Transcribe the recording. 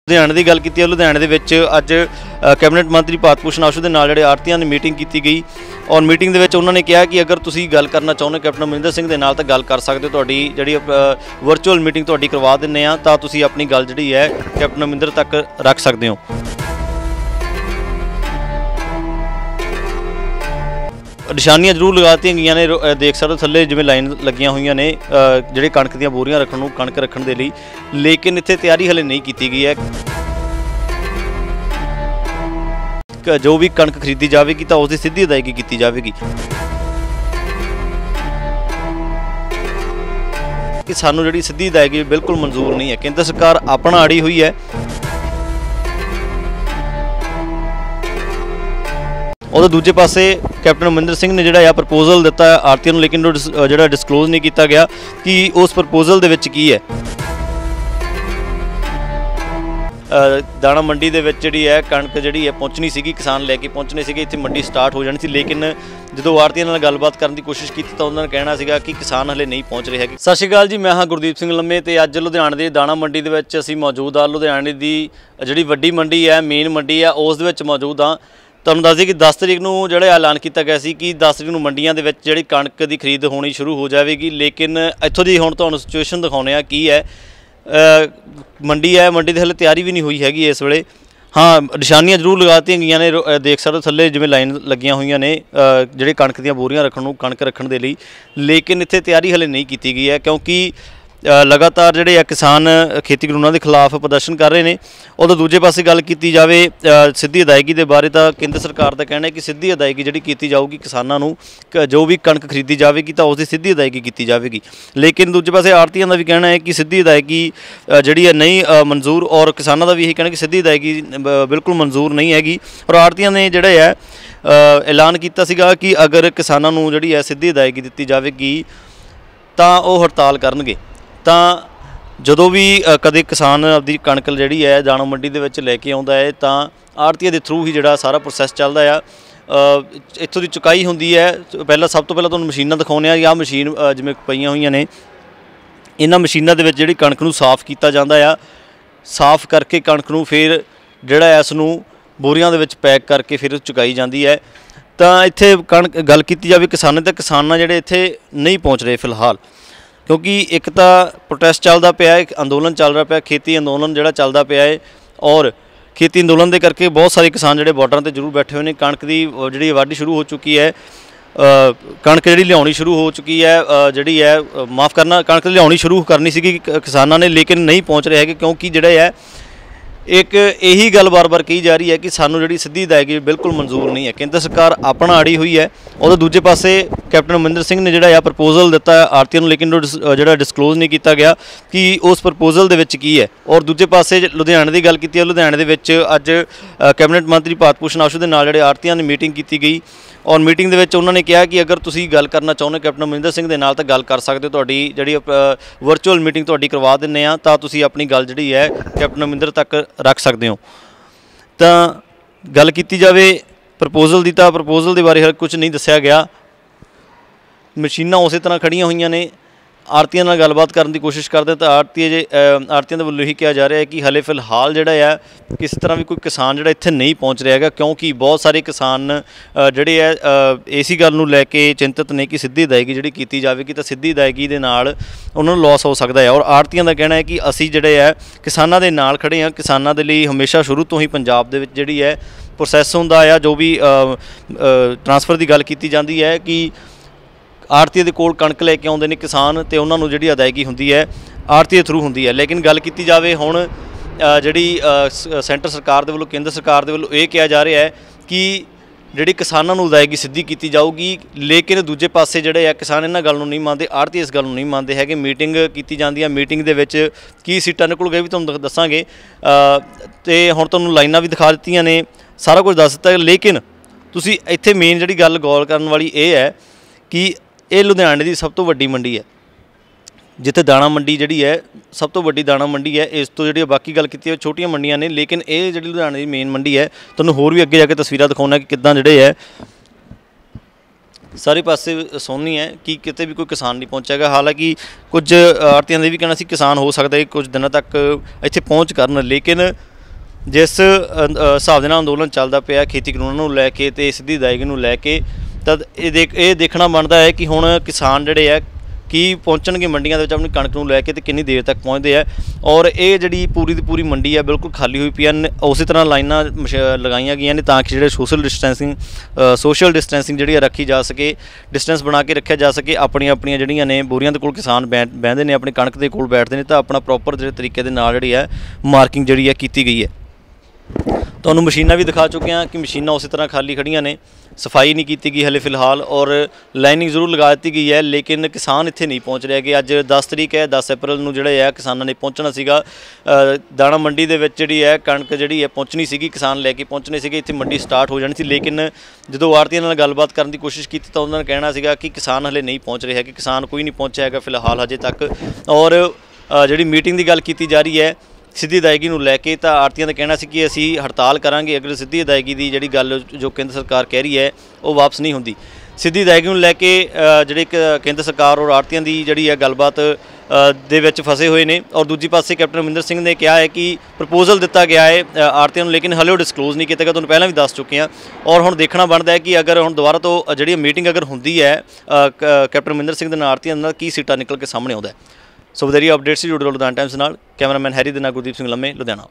लुधियाने की गल की लुधियाने अज कैबिनेट मंत्री भारत भूषण आशू के नाल आड़तियां की मीटिंग की गई और मीटिंग उन्होंने कहा कि अगर तुसी गल करना चाहुंदे कैप्टन अमरिंदर सिंह के नाल तां गल कर सकते हो। तुहाडी जिहड़ी वर्चुअल मीटिंग तुहाडी करवा दिंदे आ तां तुसी अपनी गल जिहड़ी है कैप्टन अमरिंदर तक रख सकते हो। निशानियां जरूर लगाती गई ने, देख सकते थले जिवें लाइन लगियां हुई ने जिहड़े कणक दीयां बोरियां रखण नूं कणक रखण दे लई, लेकिन इत्थे तैयारी हले नहीं की गई है। जो भी कणक खरीदी जाएगी तो उसकी सीधी अदायगी की जाएगी कि सानू जिहड़ी सीधी अदायगी बिल्कुल मंजूर नहीं है। केंद्र सरकार अपना अड़ी हुई है और दूजे पासे कैप्टन अमरिंदर सिंह ने जिहड़ा प्रपोजल दिता है आड़तियां नूं, लेकिन जिहड़ा डिस्कलोज नहीं किया गया कि उस प्रपोजल दे विच की है। दाणा मंडी दे विच जिहड़ी है कणक जिहड़ी है पहुंचनी सीगी, किसान लैके पहुंचने सीगे, इत्थे मंडी स्टार्ट हो जानी सी, लेकिन जो आड़तियां नाल गलबात करने की कोशिश की तो उन्होंने कहना सीगा कि किसान हले नहीं पहुंच रहे हैं। सत श्री अकाल जी, मैं हाँ गुरदीप सिंह लम्मे ते अज लुधियाने की दाणा मंडी दे विच असीं मौजूद आ। लुधियाने की जिहड़ी वड्डी मंडी है, मेन मंडी है, उस दे विच मौजूद हाँ। तुहानूं दस दईए कि 10 तरीक नूं जिहड़ा ऐलान किया गया सी कि 10 तरीक नूं मंडियां दे विच जिहड़ी कणक की खरीद होनी शुरू हो जाएगी, लेकिन इत्थों दी हुण तुहानूं सिचुएशन दिखाउने आ की है। मंडी है, मंडी की हले तैयारी भी नहीं हुई हैगी इस वेले। हाँ, निशानियां जरूर लगाती गई ने, देख सकते थले जिवें लाइन लगियां हुई ने जिहड़े कणक दीयां बोरियां रखण नूं कणक रखण दे लई, लेकिन इत्थे तैयारी हले नहीं की गई है क्योंकि लगातार जिहड़े आ किसान खेती कानूनां के खिलाफ प्रदर्शन कर रहे हैं। और दूजे पासे गल की जाए सीधी अदायगी के बारे तो केंद्र सरकार का कहना है कि सीधी अदायगी जिहड़ी की जाऊगी किसानां नूं, जो भी कणक खरीदी जाएगी तो उसकी सीधी अदायगी की जाएगी। लेकिन दूजे पासे आड़तियां का भी कहना है कि सीधी अदायगी जिहड़ी है नहीं मंजूर, और किसानों का भी यही कहना कि सीधी अदायगी बिल्कुल मंजूर नहीं हैगी। और आड़तियां ने जिहड़ा है ऐलान किया सीगा कि अगर किसानों नूं जिहड़ी है सीधी अदायगी दी जाएगी तो वह हड़ताल करनगे। ਤਾਂ ਜਦੋਂ भी कदे किसान अपनी कणक जिहड़ी है दाणा मंडी दे विच लैके आउंदा है तो आड़तीए के थ्रू ही जिहड़ा सारा प्रोसैस चलदा आ। इत्थों की चुकाई हुंदी है। पहला सब तो पहला तुहानूं मशीनां दिखाउने आ। मशीन जिवें पईयां होईयां ने, इन्हां मशीनां दे विच जिहड़ी कणक नूं साफ़ कीता जांदा आ। साफ़ करके कणक नूं फिर जिहड़ा इस नूं बोरियां दे विच पैक करके फिर चुकाई जांदी है। तो इत्थे कणक गल कीती जावे किसानां ते किसान जिहड़े इत्थे नहीं पहुँच रहे फिलहाल, क्योंकि एक तो प्रोटेस्ट चलता पाया है, अंदोलन चल रहा पाया, खेती अंदोलन जिहड़ा चलता पाया है, और खेती अंदोलन के करके बहुत सारे किसान जिहड़े बॉर्डर पर जरूर बैठे हुए हैं। कणक की जिहड़ी वाढी शुरू हो चुकी है, कणक जिहड़ी लियाउणी शुरू हो चुकी है, जिहड़ी है माफ़ करना कणक लियाउणी शुरू करनी सी किसानों ने, लेकिन नहीं पहुँच रहे हैं क्योंकि जिहड़ा है एक यही गल बार बार कही जा रही है कि सानू जिहड़ी सीधी अदायगी बिल्कुल मंजूर नहीं है। केंद्र सरकार अपना अड़ी हुई है और दूजे पासे कैप्टन अमरिंदर सिंह ने जिहड़ा प्रपोजल दिता है आड़तियां नूं, लेकिन जिहड़ा डिस्कलोज नहीं किया गया कि उस प्रपोजल दे विच की है। और दूजे पासे लुधियाने की गल की लुधियाने दे विच अज कैबिनेट मंत्री भारत भूषण आशू के नाल आड़तियां की मीटिंग की गई और मीटिंग उन्होंने कहा कि अगर तुसी गल करना चाहुंदे कैप्टन अमरिंदर सिंह के नाल तां गल कर सकते हो। तुहाडी जिहड़ी वर्चुअल मीटिंग तुहाडी करवा दिंदे आ तां तुसी अपनी गल जिहड़ी है कैप्टन अमरिंदर तक रख सकते हो। तो गल की जाए प्रपोजल की, तो प्रपोजल के बारे कुछ नहीं दस्सिया गया। मशीनां उस तरह खड़ियां हुई ने, आड़तियां नाल गलबात करने की कोशिश करते तो आड़तियां दे वल्लों यही कहा जा रहा है कि हले फिलहाल जिहड़ा है किसी तरह भी कोई किसान जिहड़ा इत्थे नहीं पहुँच रहा है, क्योंकि बहुत सारे किसान जिहड़े है इसी गल नूं लैके चिंतित ने कि सीधी अदायगी जिहड़ी कीती जावेगी तो सीधी अदायगी दे नाल उन्हां नूं लॉस हो सकता है। और आड़तियां दा कहना है कि असीं जिहड़े है किसानां दे नाल खड़े हाँ। किसानां दे लई हमेशा शुरू तो ही पंजाब दे विच जिहड़ी है प्रोसैस हुंदा आ, जो भी ट्रांसफर की गल की जाती है कि आड़तीए दे कोल कणक लैके आउंदे ने किसान, तो उन्होंने जिहड़ी अदायगी हुंदी है आड़तीए थ्रू हुंदी है। लेकिन गल की जाए हुण जिहड़ी सेंटर सरकार दे वल्लों केंद्र सरकार दे वल्लों ये कहा जा रहा है कि जिहड़ी किसानां नूं अदायगी सीधी की जाऊगी, लेकिन दूजे पासे जिहड़े आ किसान इन्हां गल नूं नहीं मानते, आड़ती इस गल नूं नहीं मानते है। मीटिंग की जाती है, मीटिंग दे विच की सीटां निकल गए भी तुहानूं दस्सांगे, ते हुण तुहानूं लाइनां भी दिखा दित्तियां ने, सारा कुछ दस दित्ता। लेकिन तुसीं इत्थे मेन जिहड़ी गल गौर करन वाली ये है कि ये लुधियाने की सब तो वड्डी मंडी है, जिथे दाणा मंडी जिहड़ी है सब तो वड्डी दाणा मंडी है। इस तो जिहड़ी बाकी गल की छोटियां मंडियां ने, लेकिन ये जिहड़ी लुधियाने की मेन मंडी है, तुहानूं होर भी अगे जाके तस्वीरां दिखाउणा कि किद्दां जिहड़े है सारे पासे सोनी है कि किते भी कोई किसान नहीं पहुँचेगा। हालांकि कुछ आड़तियां दे भी कहना सी किसान हो सकता है कुछ दिनों तक इत्थे पहुँच करन, लेकिन जिस हिसाब दे नाल अंदोलन चलदा पिया खेती कानूनां नूं लैके ते सिद्धी अदायगी नूं लैके, तद ये देखना बनता है कि हुण किसान जिहड़े है की पहुँचणगे मंडियां दे विच अपनी कणक नूं लैके ते किन्नी देर तक पहुँचते हैं। और ये जिहड़ी पूरी दी पूरी मंडी है बिल्कुल खाली हुई पई है। उस तरह लाइनां लगाईयां गईयां ने ताकि जिहड़े सोशल डिस्टेंसिंग जिहड़ी रखी जा सके, डिस्टेंस बना के रखा जा सके। अपनियां अपनियां जिहड़ियां ने बोरियां दे कोल किसान बहिंदे ने, अपनी कणक दे कोल बैठदे ने, तां अपना प्रॉपर जिहड़े तरीके दे नाल जिहड़ी है मार्किंग जिहड़ी है कीती गई है। तुहानूं मशीनां भी दिखा चुके हैं कि मशीनां उस तरह खाली खड़ियां ने, सफाई नहीं की गई हले फिलहाल, और लाइनिंग जरूर लगा दी गई है, लेकिन किसान इत्थे नहीं पहुँच रहे। कि अज 10 तरीक है, 10 अप्रैल नूं जिहड़े है किसानां ने पहुँचना सीगा दाणा मंडी दे विच जिहड़ी है कणक जिहड़ी है पहुँचनी सीगी, किसान लैके पहुँचने सीगे, इत्थे मंडी स्टार्ट हो जानी सी। लेकिन जदों आड़तीआं नाल गलबात करन दी कोशिश की तां उन्हां ने कहना सीगा कि किसान हले नहीं पहुँच रहे है, कि किसान कोई नहीं पहुँचा है फिलहाल हजे तक। और जिहड़ी मीटिंग की गल की जा रही है सिद्धी अदायगी नूं लैके, तां आड़तीआं दा कहना सी कि असीं हड़ताल करांगे अगर सिद्धी अदायगी की जिहड़ी गल जो केंद्र सरकार कह रही है वो वापस नहीं हुंदी। सिद्धी अदायगी नूं लैके जिहड़ी केंद्र सरकार और आड़तीआं दी जिहड़ी है गलबात दे विच फसे हुए ने। और दूजी पासे कैप्टन अमरिंदर सिंह ने कहा है कि प्रपोजल दिता गया है आड़तीआं नूं, लेकिन हले डिसकलोज नहीं किया गया। तुहानूं पहलां भी दस चुके हैं, और हुण देखना बनता है कि अगर हुण दोबारा तो जिहड़ी मीटिंग अगर हुंदी है कैप्टन अमरिंदर सिंह दे नाल आड़तीआं नाल की सीटा निकल के सामने आउंदा है। सो वधेरी अपडेट्स जुड़े रहो लुधियाना टाइम्स नाल। कैमरामैन हैरी दे नाल गुरदीप सिंह लम्मे, लुधियाना।